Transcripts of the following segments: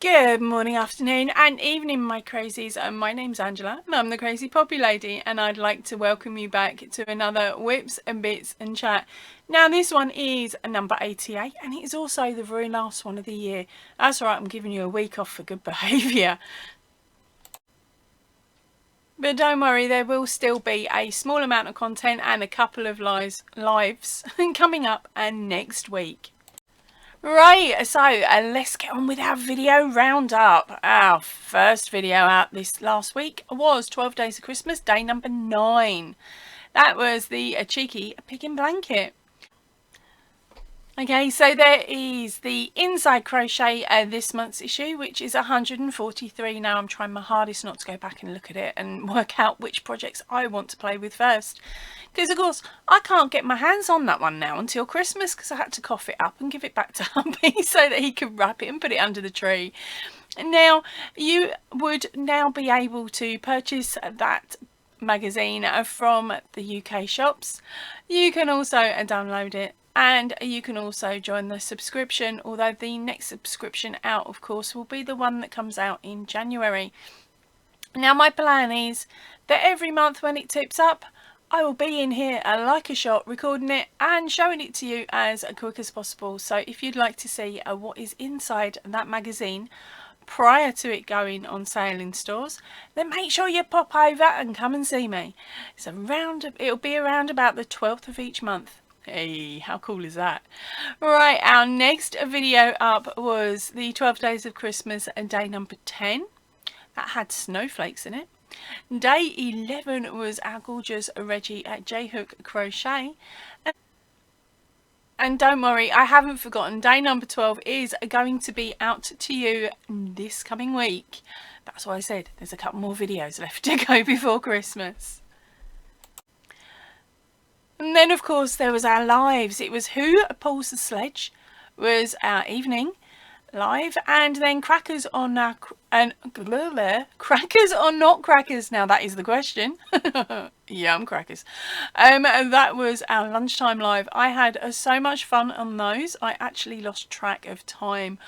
Good morning, afternoon and evening, my crazies. My name's Angela and I'm the Crazy Poppy Lady, and I'd like to welcome you back to another Whips and Bits and Chat. Now this one is number 88 and it is also the very last one of the year. That's right, I'm giving you a week off for good behaviour. But don't worry, there will still be a small amount of content and a couple of lives coming up and next week. Right, so let's get on with our video roundup. Our first video out this last week was 12 Days of Christmas, day number 9. That was the cheeky pig blanket. Okay, so there is the inside crochet this month's issue, which is 143. Now I'm trying my hardest not to go back and look at it and work out which projects I want to play with first, because of course I can't get my hands on that one now until Christmas, because I had to cough it up and give it back to hubby so that he could wrap it and put it under the tree. Now you would now be able to purchase that magazine from the UK shops. You can also download it, and you can also join the subscription, although the next subscription out of course will be the one that comes out in January. Now my plan is that every month when it tips up, I will be in here like a shot, recording it and showing it to you as quick as possible. So if you'd like to see what is inside that magazine prior to it going on sale in stores, then make sure you pop over and come and see me. It'll be around about the 12th of each month. Hey, how cool is that? Right, our next video up was the 12 Days of Christmas and day number 10. That had snowflakes in it. Day 11 was our gorgeous Reggie at J-Hook Crochet. And don't worry, I haven't forgotten, day number 12 is going to be out to you this coming week. That's why I said there's a couple more videos left to go before Christmas. And then of course there was our lives. It was Who Pulls the Sledge was our evening live, and then crackers or not crackers. Now that is the question. Yum crackers. And that was our lunchtime live. I had so much fun on those. I actually lost track of time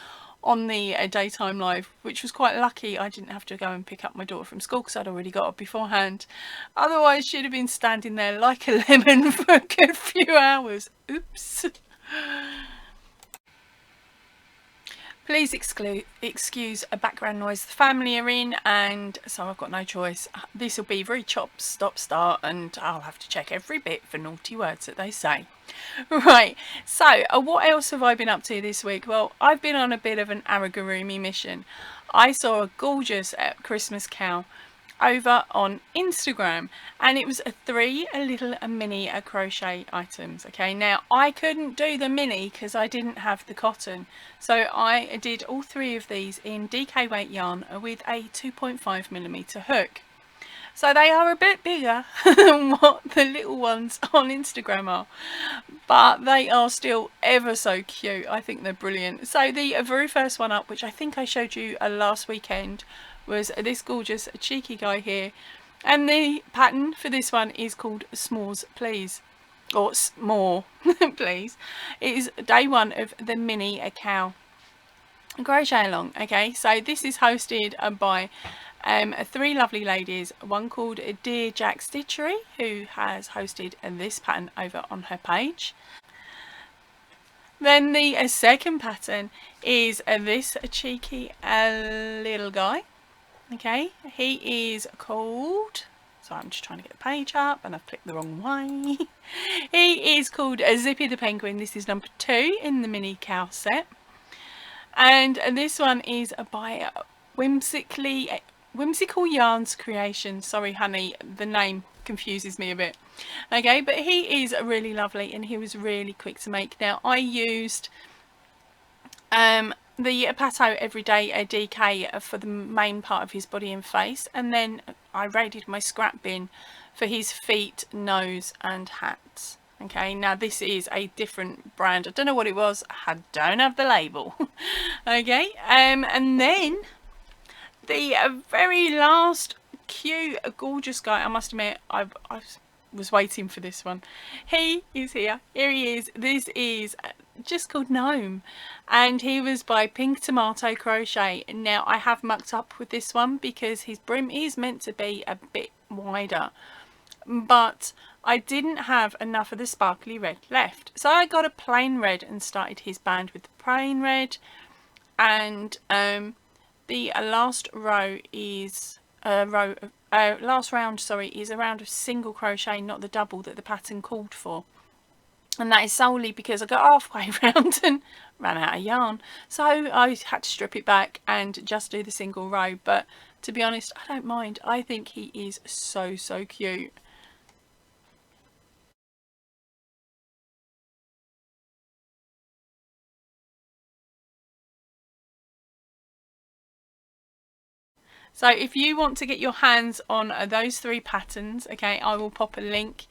on the daytime live, which was quite lucky. I didn't have to go and pick up my daughter from school because I'd already got up beforehand. Otherwise she'd have been standing there like a lemon for a good few hours. Oops. Please excuse a background noise. The family are in, and so I've got no choice. This will be very chop, stop, start, and I'll have to check every bit for naughty words that they say. Right, so what else have I been up to this week? Well, I've been on a bit of an amigurumi mission. I saw a gorgeous Christmas cow over on Instagram, and it was 3 little mini crochet items. Okay, now I couldn't do the mini because I didn't have the cotton, so I did all 3 of these in DK weight yarn with a 2.5mm hook. So they are a bit bigger than what the little ones on Instagram are, but they are still ever so cute. I think they're brilliant. So the very first one up, which I think I showed you last weekend, was this gorgeous cheeky guy here, and the pattern for this one is called S'mores Please, or S'more Please. It is day 1 of the mini cow crochet along. Okay, so this is hosted by 3 lovely ladies, one called Dear Jack Stitchery, who has hosted this pattern over on her page. Then the second pattern is this cheeky little guy. Okay, he is called, so I'm just trying to get the page up and I've clicked the wrong way. He is called Zippy the Penguin. This is number 2 in the mini cow set, and this one is by Whimsical Yarns Creation. Sorry honey, the name confuses me a bit. Okay, but he is really lovely and he was really quick to make. Now I used the Pato Everyday DK for the main part of his body and face, and then I raided my scrap bin for his feet, nose and hats. Okay, now this is a different brand. I don't know what it was. I don't have the label. Okay, and then the very last cute, gorgeous guy. I must admit, I was waiting for this one. He is here. Here he is. This is just called Gnome, and he was by Pink Tomato Crochet. Now I have mucked up with this one because his brim is meant to be a bit wider, but I didn't have enough of the sparkly red left, so I got a plain red and started his band with the plain red. And the last row is last round, sorry, is a round of single crochet, not the double that the pattern called for. And that is solely because I got halfway round and ran out of yarn, so I had to strip it back and just do the single row. But to be honest, I don't mind. I think he is so cute. So if you want to get your hands on those 3 patterns, okay, I will pop a link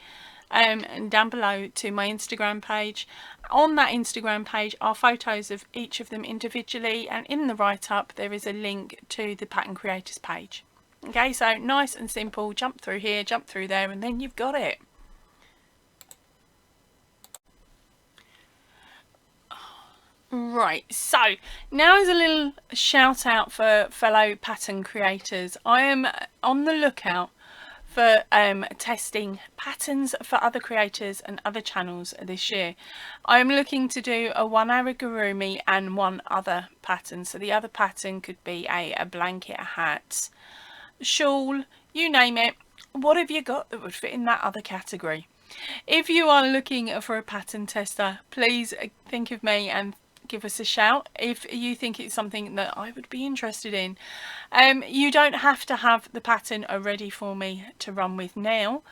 down below to my Instagram page. On that Instagram page are photos of each of them individually, and in the write-up there is a link to the pattern creators page. Okay, so nice and simple, jump through here, jump through there, and then you've got it. Right, so now is a little shout out for fellow pattern creators. I am on the lookout for testing patterns for other creators and other channels this year. I'm looking to do a 1 amigurumi and 1 other pattern. So the other pattern could be a blanket, a hat, shawl, you name it. What have you got that would fit in that other category? If you are looking for a pattern tester, please think of me and give us a shout if you think it's something that I would be interested in. You don't have to have the pattern ready for me to run with now.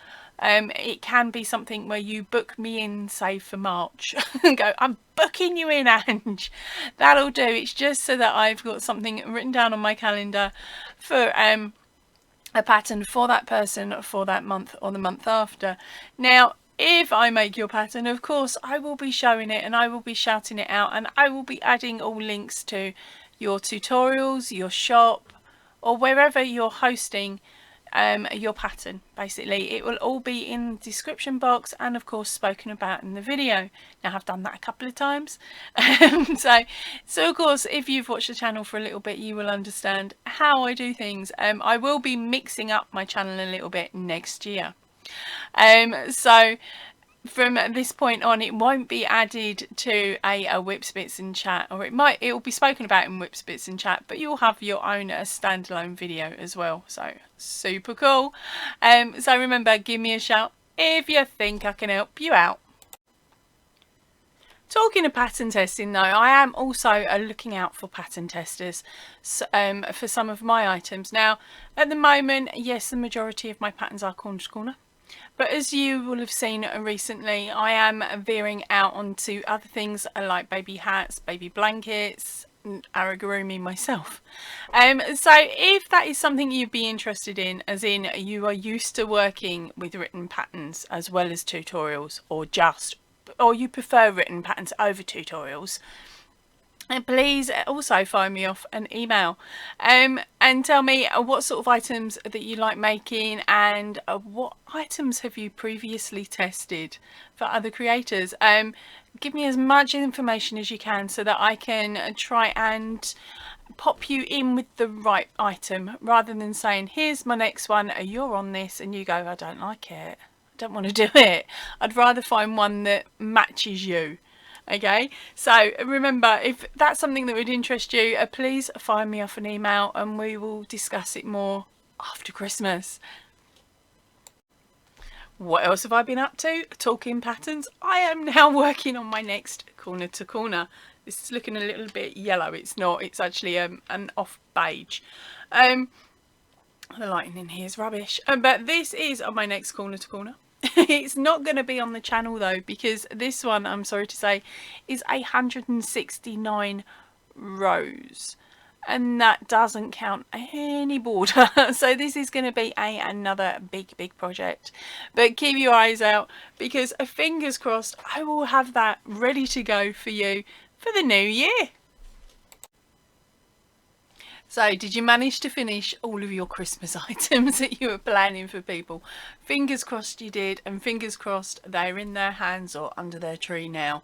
It can be something where you book me in, say for March, and go, I'm booking you in, Ange. That'll do. It's just so that I've got something written down on my calendar for a pattern for that person for that month or the month after. Now, if I make your pattern, of course, I will be showing it and I will be shouting it out, and I will be adding all links to your tutorials, your shop, or wherever you're hosting your pattern. Basically, it will all be in the description box and of course spoken about in the video. Now I've done that a couple of times. So of course, if you've watched the channel for a little bit, you will understand how I do things. I will be mixing up my channel a little bit next year. So from this point on, it won't be added to a Whips Bits and Chat, or it will be spoken about in Whips Bits and Chat, but you'll have your own standalone video as well. So super cool. So remember, give me a shout if you think I can help you out. Talking of pattern testing though, I am also looking out for pattern testers for some of my items. Now at the moment, yes, the majority of my patterns are corner to corner. But as you will have seen recently, I am veering out onto other things like baby hats, baby blankets, and amigurumi myself. So if that is something you'd be interested in, as in you are used to working with written patterns as well as tutorials, or you prefer written patterns over tutorials, and please also fire me off an email and tell me what sort of items that you like making, and what items have you previously tested for other creators. Give me as much information as you can so that I can try and pop you in with the right item, rather than saying here's my next one, you're on this, and you go, I don't like it, I don't want to do it. I'd rather find one that matches you. Okay, so remember, if that's something that would interest you, please fire me off an email and we will discuss it more after Christmas. What else have I been up to? Talking patterns, I am now working on my next corner to corner. This is looking a little bit yellow. It's not, it's actually an off beige. The lighting in here is rubbish, but this is on my next corner to corner. It's not going to be on the channel though, because this one, I'm sorry to say, is 169 rows, and that doesn't count any border. So this is going to be another big project, but keep your eyes out, because fingers crossed I will have that ready to go for you for the new year. So did you manage to finish all of your Christmas items that you were planning for people? Fingers crossed you did, and fingers crossed they're in their hands or under their tree now.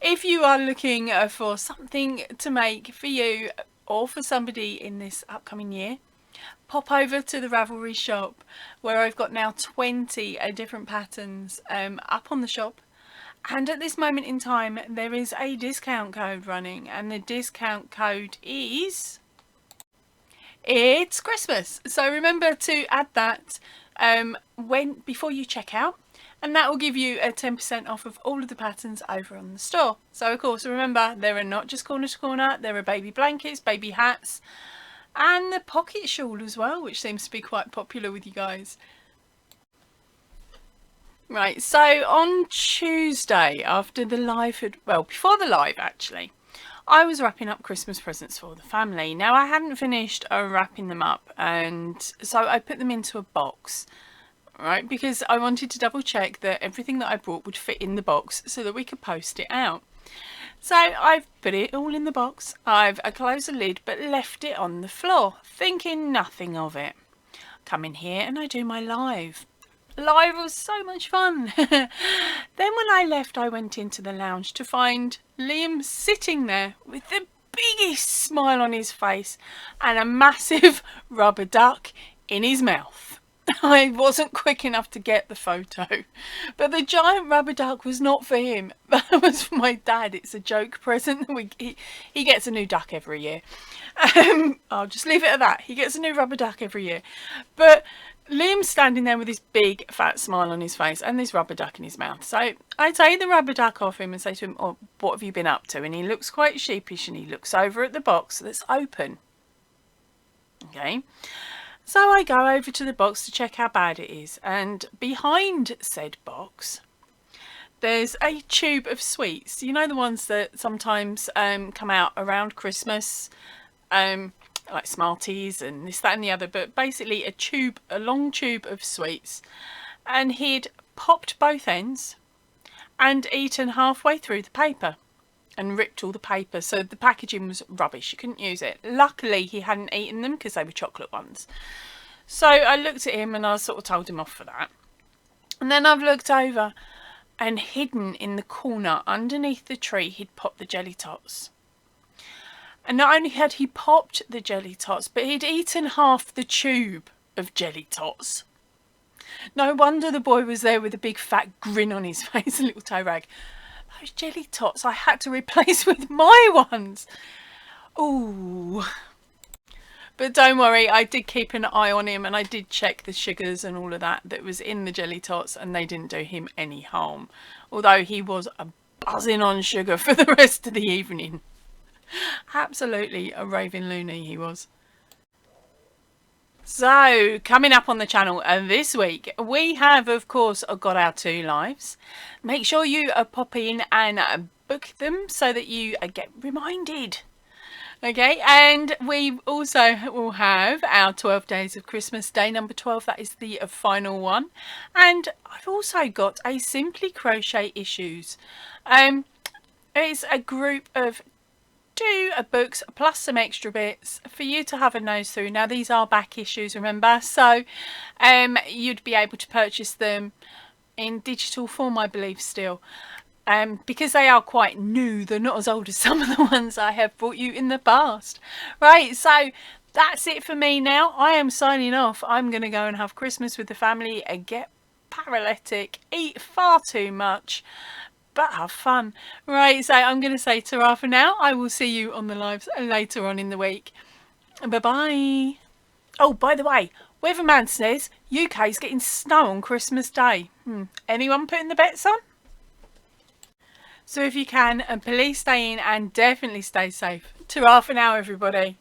if you are looking for something to make for you or for somebody in this upcoming year, pop over to the Ravelry shop, where I've got now 20 different patterns up on the shop. And at this moment in time, there is a discount code running, and the discount code is It's Christmas. So remember to add that before you check out, and that will give you a 10% off of all of the patterns over on the store. So of course, remember, there are not just corner to corner, there are baby blankets, baby hats, and the pocket shawl as well, which seems to be quite popular with you guys. Right, so on Tuesday, after the live before the live actually, I was wrapping up Christmas presents for the family. Now, I hadn't finished wrapping them up, and so I put them into a box, right, because I wanted to double check that everything that I brought would fit in the box so that we could post it out. So I've put it all in the box, I've closed the lid but left it on the floor, thinking nothing of it. Come in here and I do my live. Live was so much fun. Then when I left, I went into the lounge to find Liam sitting there with the biggest smile on his face and a massive rubber duck in his mouth. I wasn't quick enough to get the photo, but the giant rubber duck was not for him. That was for my dad. It's a joke present. He gets a new duck every year. I'll just leave it at that. He gets a new rubber duck every year. But Liam's standing there with this big fat smile on his face and this rubber duck in his mouth. So I take the rubber duck off him and say to him, "Oh, what have you been up to?" And he looks quite sheepish and he looks over at the box that's open. Okay. So I go over to the box to check how bad it is, and behind said box there's a tube of sweets. You know, the ones that sometimes come out around Christmas, like Smarties and this, that and the other, but basically a long tube of sweets. And he'd popped both ends and eaten halfway through the paper and ripped all the paper, so the packaging was rubbish, you couldn't use it. Luckily he hadn't eaten them because they were chocolate ones. So I looked at him and I sort of told him off for that. And then I've looked over, and hidden in the corner underneath the tree he'd popped the jelly tots. And not only had he popped the jelly tots, but he'd eaten half the tube of jelly tots. No wonder the boy was there with a big fat grin on his face, a little toe rag. Those jelly tots I had to replace with my ones. Ooh. But don't worry, I did keep an eye on him and I did check the sugars and all of that was in the jelly tots, and they didn't do him any harm. Although he was buzzing on sugar for the rest of the evening. Absolutely a raving loony he was. So, coming up on the channel this week, we have, of course, got our 2 lives. Make sure you pop in and book them so that you get reminded. Okay, and we also will have our 12 days of Christmas, day number 12. That is the final one. And I've also got a Simply Crochet Issues. It's a group of 2 books plus some extra bits for you to have a nose through. Now, these are back issues, remember, so you'd be able to purchase them in digital form, I believe, still. Because they are quite new, they're not as old as some of the ones I have brought you in the past. Right, so that's it for me now. I am signing off. I'm going to go and have Christmas with the family and get paralytic, eat far too much, but have fun. Right, so I'm going to say ta-ra for now. I will see you on the lives later on in the week. Bye-bye. Oh, by the way, weatherman says UK's getting snow on Christmas Day. Anyone putting the bets on? So if you can, please stay in and definitely stay safe. Ta-ra for now, everybody.